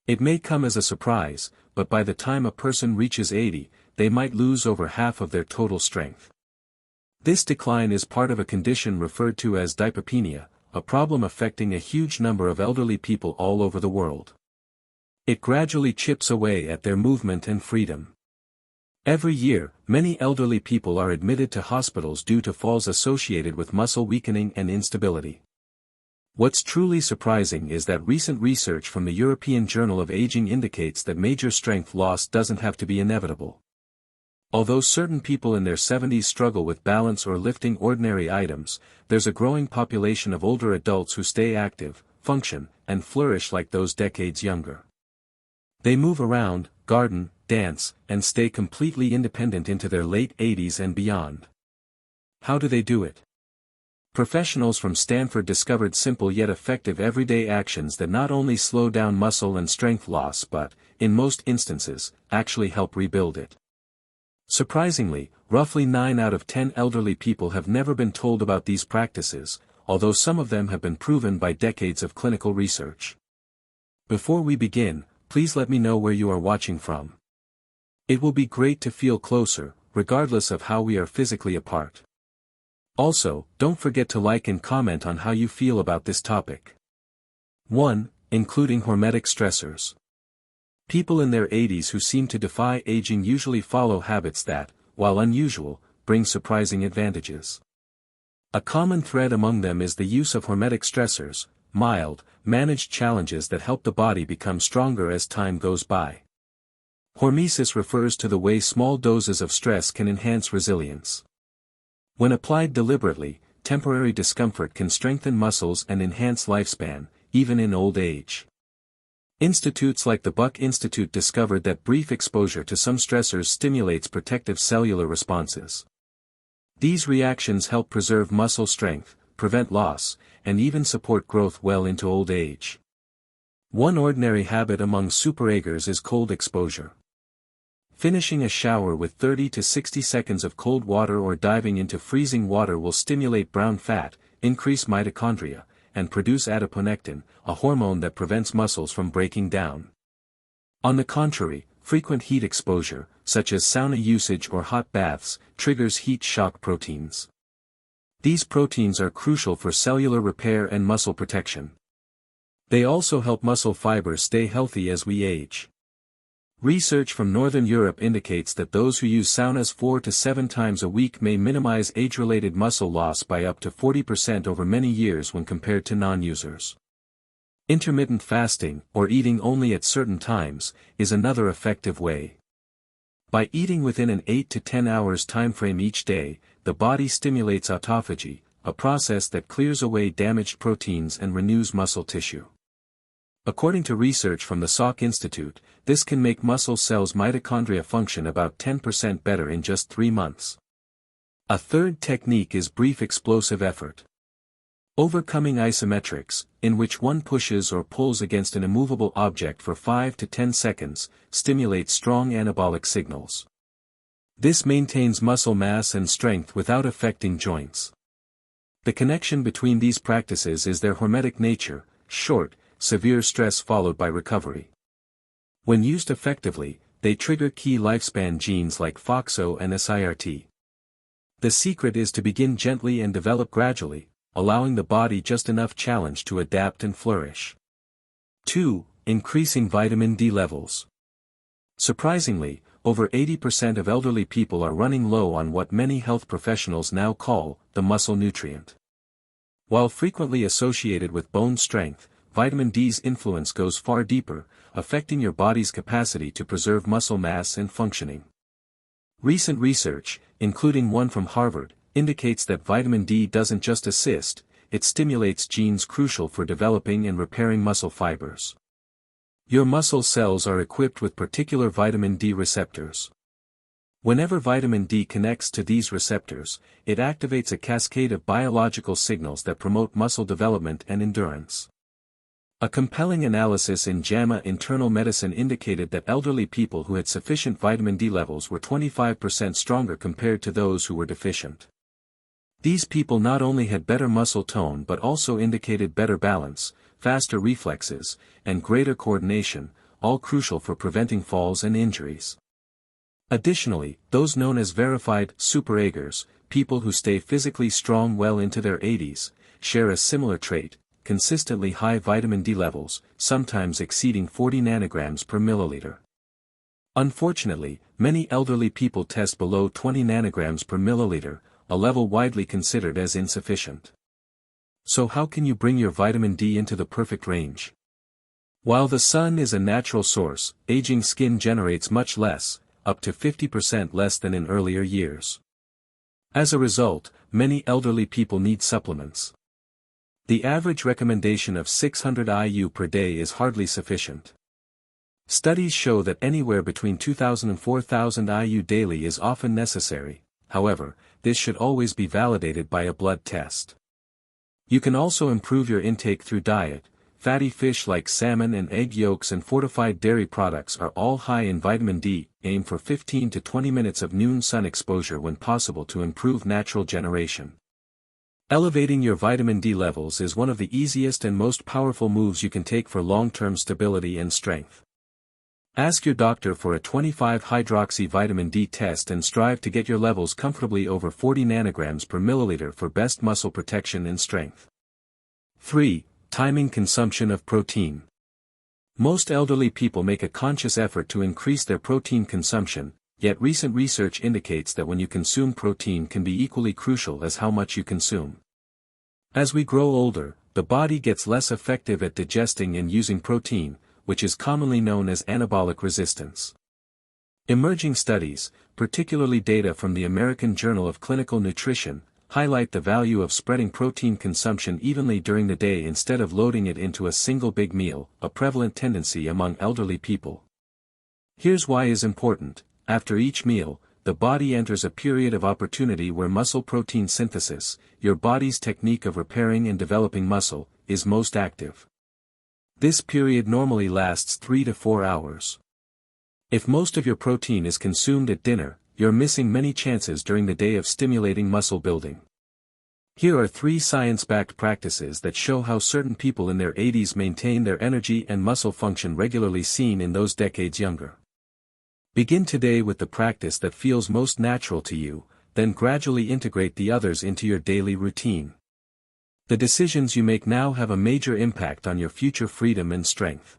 It may come as a surprise, but by the time a person reaches 80, they might lose over half of their total strength. This decline is part of a condition referred to as dipopenia, a problem affecting a huge number of elderly people all over the world. It gradually chips away at their movement and freedom. Every year, many elderly people are admitted to hospitals due to falls associated with muscle weakening and instability. What's truly surprising is that recent research from the European Journal of Aging indicates that major strength loss doesn't have to be inevitable. Although certain people in their 70s struggle with balance or lifting ordinary items, there's a growing population of older adults who stay active, function, and flourish like those decades younger. They move around, garden, dance, and stay completely independent into their late 80s and beyond. How do they do it? Professionals from Stanford discovered simple yet effective everyday actions that not only slow down muscle and strength loss but, in most instances, actually help rebuild it. Surprisingly, roughly 9 out of 10 elderly people have never been told about these practices, although some of them have been proven by decades of clinical research. Before we begin, please let me know where you are watching from. It will be great to feel closer, regardless of how we are physically apart. Also, don't forget to like and comment on how you feel about this topic. 1. Including hormetic stressors. People in their 80s who seem to defy aging usually follow habits that, while unusual, bring surprising advantages. A common thread among them is the use of hormetic stressors, mild, managed challenges that help the body become stronger as time goes by. Hormesis refers to the way small doses of stress can enhance resilience. When applied deliberately, temporary discomfort can strengthen muscles and enhance lifespan, even in old age. Institutes like the Buck Institute discovered that brief exposure to some stressors stimulates protective cellular responses. These reactions help preserve muscle strength, prevent loss, and even support growth well into old age. One ordinary habit among superagers is cold exposure. Finishing a shower with 30 to 60 seconds of cold water or diving into freezing water will stimulate brown fat, increase mitochondria, and produce adiponectin, a hormone that prevents muscles from breaking down. On the contrary, frequent heat exposure, such as sauna usage or hot baths, triggers heat shock proteins. These proteins are crucial for cellular repair and muscle protection. They also help muscle fibers stay healthy as we age. Research from Northern Europe indicates that those who use saunas 4 to 7 times a week may minimize age-related muscle loss by up to 40% over many years when compared to non-users. Intermittent fasting, or eating only at certain times, is another effective way. By eating within an 8 to 10 hours timeframe each day, the body stimulates autophagy, a process that clears away damaged proteins and renews muscle tissue. According to research from the Salk Institute, this can make muscle cells' mitochondria function about 10% better in just 3 months. A third technique is brief explosive effort. Overcoming isometrics, in which one pushes or pulls against an immovable object for 5 to 10 seconds, stimulates strong anabolic signals. This maintains muscle mass and strength without affecting joints. The connection between these practices is their hormetic nature, short, severe stress followed by recovery. When used effectively, they trigger key lifespan genes like FOXO and SIRT. The secret is to begin gently and develop gradually, allowing the body just enough challenge to adapt and flourish. 2. Increasing vitamin D levels. Surprisingly, over 80% of elderly people are running low on what many health professionals now call the muscle nutrient. While frequently associated with bone strength, vitamin D's influence goes far deeper, affecting your body's capacity to preserve muscle mass and functioning. Recent research, including one from Harvard, indicates that vitamin D doesn't just assist, it stimulates genes crucial for developing and repairing muscle fibers. Your muscle cells are equipped with particular vitamin D receptors. Whenever vitamin D connects to these receptors, it activates a cascade of biological signals that promote muscle development and endurance. A compelling analysis in JAMA Internal Medicine indicated that elderly people who had sufficient vitamin D levels were 25% stronger compared to those who were deficient. These people not only had better muscle tone but also indicated better balance, faster reflexes, and greater coordination, all crucial for preventing falls and injuries. Additionally, those known as verified superagers, people who stay physically strong well into their 80s, share a similar trait: consistently high vitamin D levels, sometimes exceeding 40 nanograms per milliliter. Unfortunately, many elderly people test below 20 nanograms per milliliter, a level widely considered as insufficient. So how can you bring your vitamin D into the perfect range? While the sun is a natural source, aging skin generates much less, up to 50% less than in earlier years. As a result, many elderly people need supplements. The average recommendation of 600 IU per day is hardly sufficient. Studies show that anywhere between 2,000 and 4,000 IU daily is often necessary. However, this should always be validated by a blood test. You can also improve your intake through diet. Fatty fish like salmon and egg yolks and fortified dairy products are all high in vitamin D. Aim for 15 to 20 minutes of noon sun exposure when possible to improve natural generation. Elevating your vitamin D levels is one of the easiest and most powerful moves you can take for long-term stability and strength. Ask your doctor for a 25-hydroxy vitamin D test and strive to get your levels comfortably over 40 nanograms per milliliter for best muscle protection and strength. 3. Timing consumption of protein. Most elderly people make a conscious effort to increase their protein consumption, yet recent research indicates that when you consume protein can be equally crucial as how much you consume. As we grow older, the body gets less effective at digesting and using protein, which is commonly known as anabolic resistance. Emerging studies, particularly data from the American Journal of Clinical Nutrition, highlight the value of spreading protein consumption evenly during the day instead of loading it into a single big meal, a prevalent tendency among elderly people. Here's why is important. After each meal, the body enters a period of opportunity where muscle protein synthesis, your body's technique of repairing and developing muscle, is most active. This period normally lasts 3 to 4 hours. If most of your protein is consumed at dinner, you're missing many chances during the day of stimulating muscle building. Here are 3 science-backed practices that show how certain people in their 80s maintain their energy and muscle function regularly seen in those decades younger. Begin today with the practice that feels most natural to you, then gradually integrate the others into your daily routine. The decisions you make now have a major impact on your future freedom and strength.